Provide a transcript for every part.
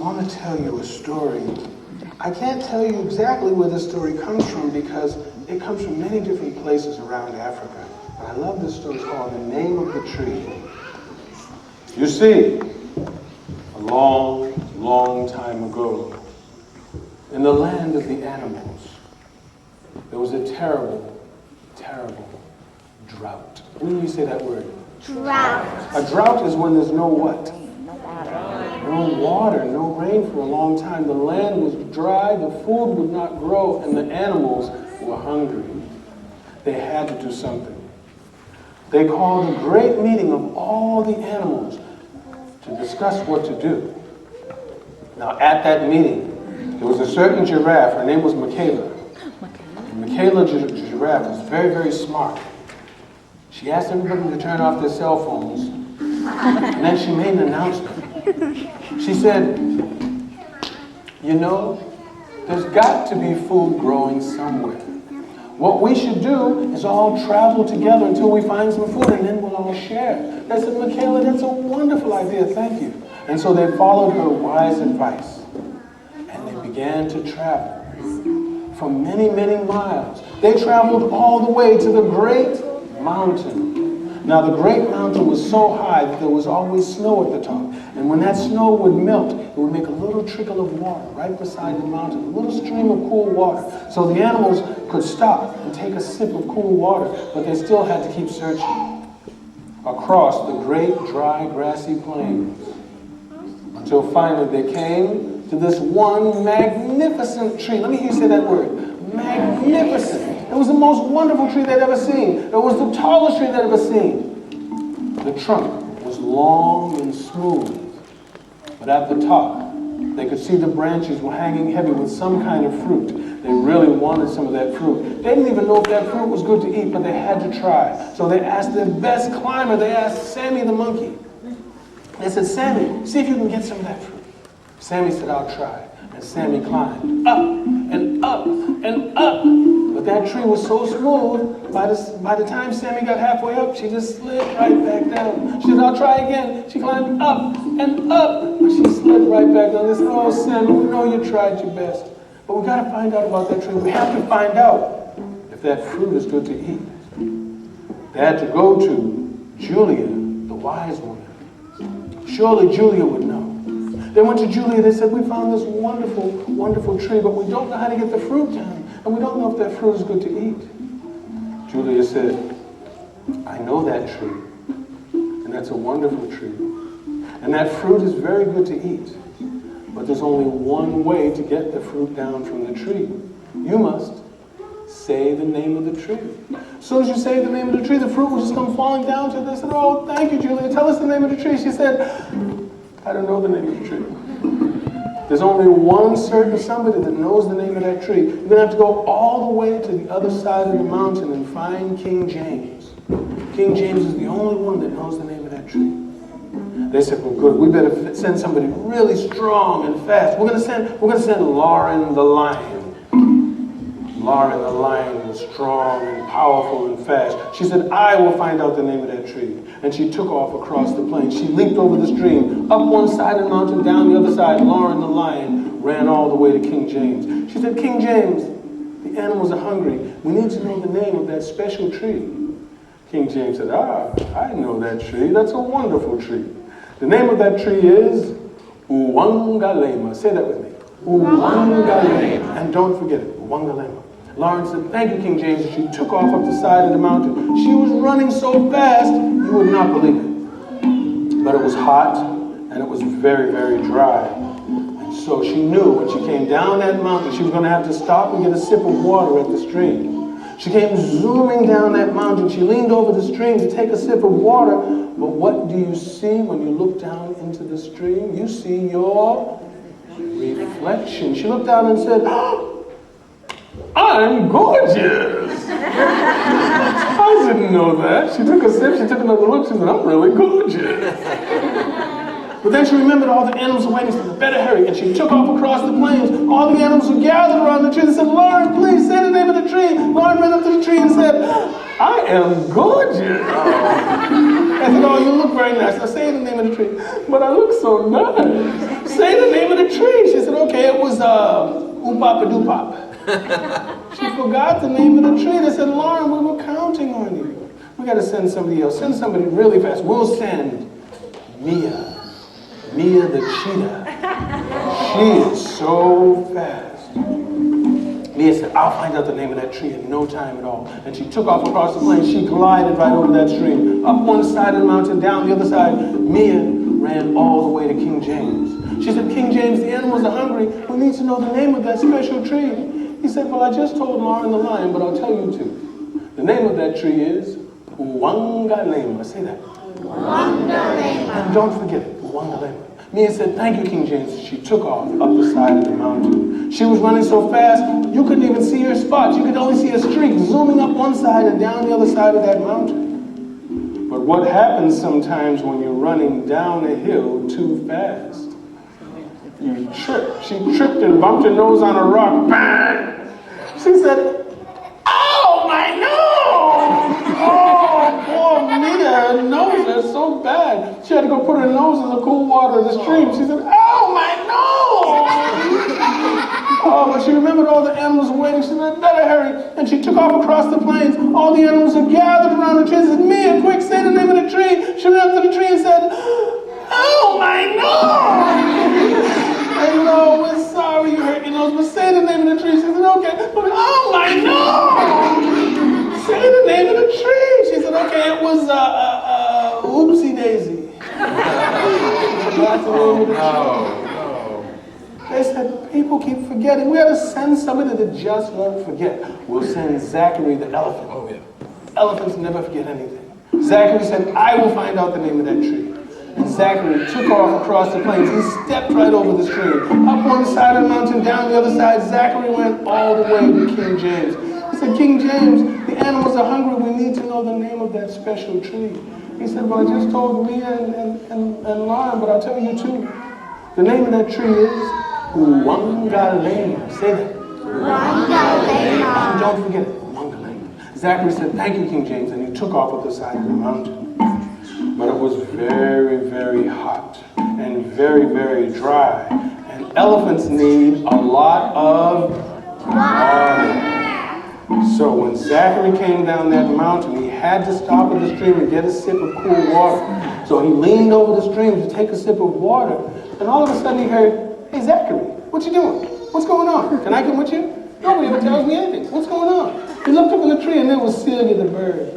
want to tell you a story. I can't tell you exactly where this story comes from because it comes from many different places around Africa. But I love this story. It's called The Name of the Tree. You see, a long, long time ago, in the land of the animals, there was a terrible, terrible drought. When do you say that word? Drought. A drought is when there's no what? No water, no rain for a long time. The land was dry, the food would not grow, and the animals were hungry. They had to do something. They called a great meeting of all the animals to discuss what to do. Now, at that meeting, there was a certain giraffe. Her name was Michaela. And Michaela giraffe was very, very smart. She asked everybody to turn off their cell phones, and then she made an announcement. She said, you know, there's got to be food growing somewhere. What we should do is all travel together until we find some food, and then we'll all share. I said, Michaela, that's a wonderful idea, thank you. And so they followed her wise advice, and they began to travel for many, many miles. They traveled all the way to the great mountain. Now the great mountain was so high that there was always snow at the top. And when that snow would melt, it would make a little trickle of water right beside the mountain, a little stream of cool water. So the animals could stop and take a sip of cool water, but they still had to keep searching across the great dry grassy plains until finally they came to this one magnificent tree. Let me hear you say that word, magnificent. It was the most wonderful tree they'd ever seen. It was the tallest tree they'd ever seen. The trunk was long and smooth, but at the top, they could see the branches were hanging heavy with some kind of fruit. They really wanted some of that fruit. They didn't even know if that fruit was good to eat, but they had to try. So they asked their best climber, they asked Sammy the monkey. They said, Sammy, see if you can get some of that fruit. Sammy said, I'll try. And Sammy climbed up and up and up. But that tree was so smooth, by the time Sammy got halfway up, she just slid right back down. She said, I'll try again. She climbed up and up, but she slid right back down. They said, oh, Sammy, we know you tried your best, but we got to find out about that tree. We have to find out if that fruit is good to eat. They had to go to Julia, the wise woman. Surely Julia would know. They went to Julia, they said, we found this wonderful, wonderful tree, but we don't know how to get the fruit down, and we don't know if that fruit is good to eat. Julia said, I know that tree, and that's a wonderful tree, and that fruit is very good to eat, but there's only one way to get the fruit down from the tree. You must say the name of the tree. As soon as you say the name of the tree, the fruit will just come falling down to her. They said, oh, thank you, Julia, tell us the name of the tree. She said, I don't know the name of the tree. There's only one certain somebody that knows the name of that tree. You're going to have to go all the way to the other side of the mountain and find King James. King James is the only one that knows the name of that tree. They said, well, good, we better send somebody really strong and fast. We're going to send Lauren the lion. Lauren the lion was strong and powerful and fast. She said, I will find out the name of that tree. And she took off across the plain. She leaped over the stream, up one side of the mountain, down the other side. Lauren the lion ran all the way to King James. She said, King James, the animals are hungry. We need to know the name of that special tree. King James said, I know that tree. That's a wonderful tree. The name of that tree is Uwangalema. Say that with me. Uwangalema. And don't forget it, Uwangalema. Lauren said, thank you, King James. And she took off up the side of the mountain. She was running so fast, you would not believe it. But it was hot, and it was very, very dry. And so she knew when she came down that mountain, she was going to have to stop and get a sip of water at the stream. She came zooming down that mountain. She leaned over the stream to take a sip of water. But what do you see when you look down into the stream? You see your reflection. She looked down and said, oh, I'm gorgeous. I didn't know that. She took a sip, she took another look, she said, I'm really gorgeous. But then she remembered all the animals were waiting, she said, better hurry. And she took off across the plains. All the animals were gathered around the tree. They said, Lauren, please say the name of the tree. Lauren ran up to the tree and said, I am gorgeous. I said, oh, you look very nice. Now say the name of the tree. But I look so nice. Say the name of the tree. okay, it was Oopop-a-Doopop. She forgot the name of the tree. They said, Lauren, we were counting on you. We got to send somebody else. Send somebody really fast. We'll send Mia. Mia the cheetah. She is so fast. Mia said, I'll find out the name of that tree in no time at all. And she took off across the plain. She glided right over that stream. Up one side of the mountain, down the other side. Mia ran all the way to King James. She said, King James, the animals are hungry. We need to know the name of that special tree. He said, well, I just told Lauren the lion, but I'll tell you too. The name of that tree is Uwangalema. Say that. Uwangalema. And don't forget it. Uwangalema. Mia said, thank you, King James. She took off up the side of the mountain. She was running so fast, you couldn't even see her spots. You could only see a streak zooming up one side and down the other side of that mountain. But what happens sometimes when you're running down a hill too fast? You trip. She tripped and bumped her nose on a rock. Bang! She said, ow, my nose! Oh, poor Mia, her nose is so bad. She had to go put her nose in the cool water of the stream. She said, ow, my nose! Oh, but she remembered all the animals were waiting. She said, better hurry. And she took off across the plains. All the animals are gathered around the tree. She said, Mia, quick, say the name of the tree. She ran up to the tree and said, oh, my nose! I know, we're sorry you hurt your nose, but say the name of the tree. She said, okay. Oh, my nose! Say the name of the tree. She said, okay, it was Oopsie Daisy. That's the name of the tree. They said, people keep forgetting. We have to send somebody that just won't forget. We'll send Zachary the elephant. Oh, yeah. Elephants never forget anything. Zachary said, I will find out the name of that tree. And Zachary took off across the plains. He stepped right over the stream. Up one side of the mountain, down the other side. Zachary went all the way to King James. He said, King James, the animals are hungry. We need to know the name of that special tree. He said, well, I just told Mia and Lauren, but I'll tell you too. The name of that tree is Uwangalema. Say that. Uwangalema. And don't forget it. Uwangalema. Zachary said, thank you, King James. And he took off up the side of the mountain. But it was very, very hot and very, very dry. And elephants need a lot of water. So when Zachary came down that mountain, he had to stop at the stream and get a sip of cool water. So he leaned over the stream to take a sip of water. And all of a sudden he heard, hey, Zachary, what you doing? What's going on? Can I come with you? Nobody ever tells me anything. What's going on? He looked up in the tree and there was Celia the bird.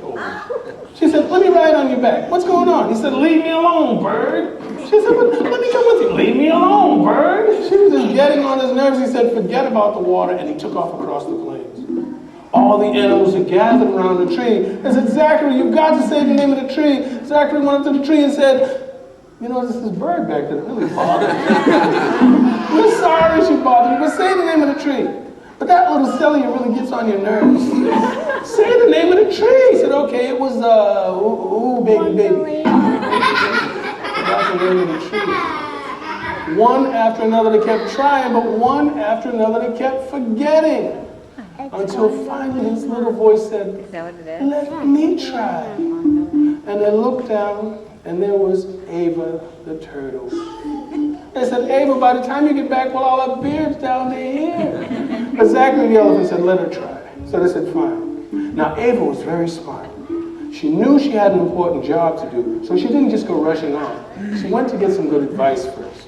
She said, let me ride on your back. What's going on? He said, leave me alone, bird. She said, let me come with you. Leave me alone, bird. She was just getting on his nerves. He said, forget about the water, and he took off across the plains. All the animals are gathered around the tree. They said, Zachary, you've got to say the name of the tree. Zachary went up to the tree and said, you know, this is bird back there that really bothered me. We're sorry she bothered you, but say the name of the tree. But that little Celia really gets on your nerves. Say the name of the tree. He said, okay, it was, ooh, baby, baby. That's the name of the tree. One after another they kept trying, but one after another they kept forgetting. Until finally his little voice said, let me try. And they looked down, and there was Ava the turtle. They said, Ava, by the time you get back, well, all our beards down their hair. But Zachary the elephant said, let her try. So they said, fine. Now, Ava was very smart. She knew she had an important job to do, so she didn't just go rushing on. She went to get some good advice first.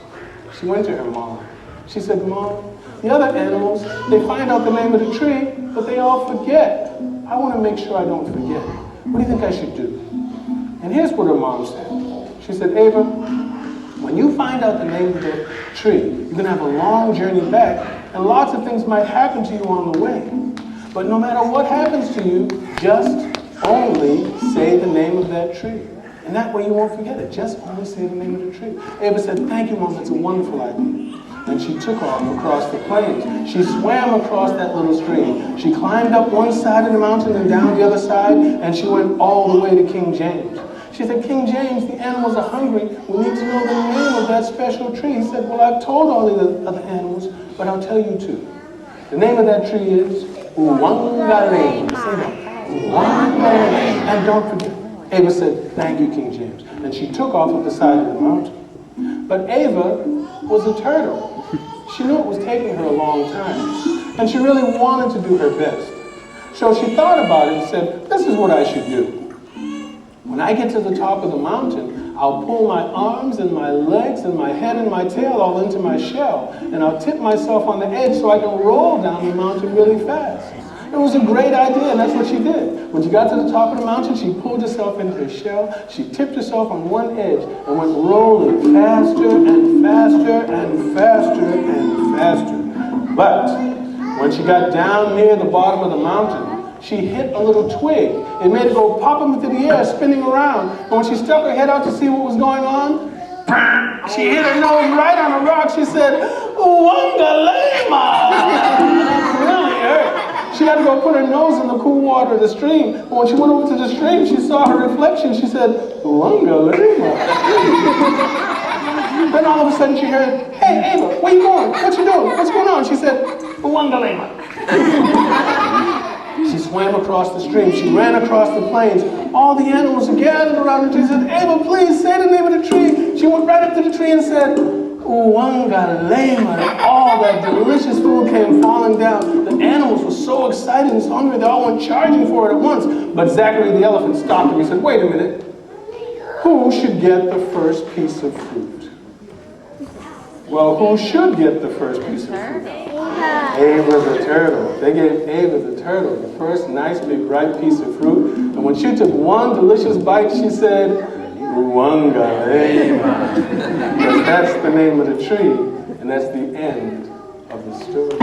She went to her mom. She said, Mom, the other animals, they find out the name of the tree, but they all forget. I want to make sure I don't forget. What do you think I should do? And here's what her mom said. She said, Ava, when you find out the name of the tree, you're going to have a long journey back, and lots of things might happen to you on the way. But no matter what happens to you, just only say the name of that tree. And that way you won't forget it. Just only say the name of the tree. Ava said, thank you, Mom, that's a wonderful idea. And she took off across the plains. She swam across that little stream. She climbed up one side of the mountain and down the other side, and she went all the way to King James. She said, King James, the animals are hungry. We need to know the name of that special tree. He said, well, I've told all the other animals, but I'll tell you too. The name of that tree is Uwangalema. Say that. Uwangalema. And don't forget. Ava said, thank you, King James. And she took off at the side of the mountain. But Ava was a turtle. She knew it was taking her a long time, and she really wanted to do her best. So she thought about it and said, this is what I should do. When I get to the top of the mountain, I'll pull my arms and my legs and my head and my tail all into my shell, and I'll tip myself on the edge so I can roll down the mountain really fast. It was a great idea, and that's what she did. When she got to the top of the mountain, she pulled herself into her shell, she tipped herself on one edge, and went rolling faster and faster and faster and faster. But when she got down near the bottom of the mountain, she hit a little twig. It made it go pop up into the air, spinning around. And when she stuck her head out to see what was going on, she hit her nose right on a rock. She said, "Wangalema!" That really hurt. She had to go put her nose in the cool water of the stream. And when she went over to the stream, she saw her reflection. She said, "Wangalema." Then all of a sudden she heard, "Hey, Ava, where you going? What you doing? What's going on?" She said, "Wangalema." She swam across the stream. She ran across the plains. All the animals gathered around her. She said, "Ava, please say the name of the tree." She went right up to the tree and said, "Wangalema." And all that delicious food came falling down. The animals were so excited and so hungry, they all went charging for it at once. But Zachary the elephant stopped him. He said, "Wait a minute. Who should get the first piece of fruit?" Well, who should get the first piece of fruit? Ava the turtle. They gave Ava the turtle the first nice big bright piece of fruit. And when she took one delicious bite, she said, "Wangalema." Because that's the name of the tree. And that's the end of the story.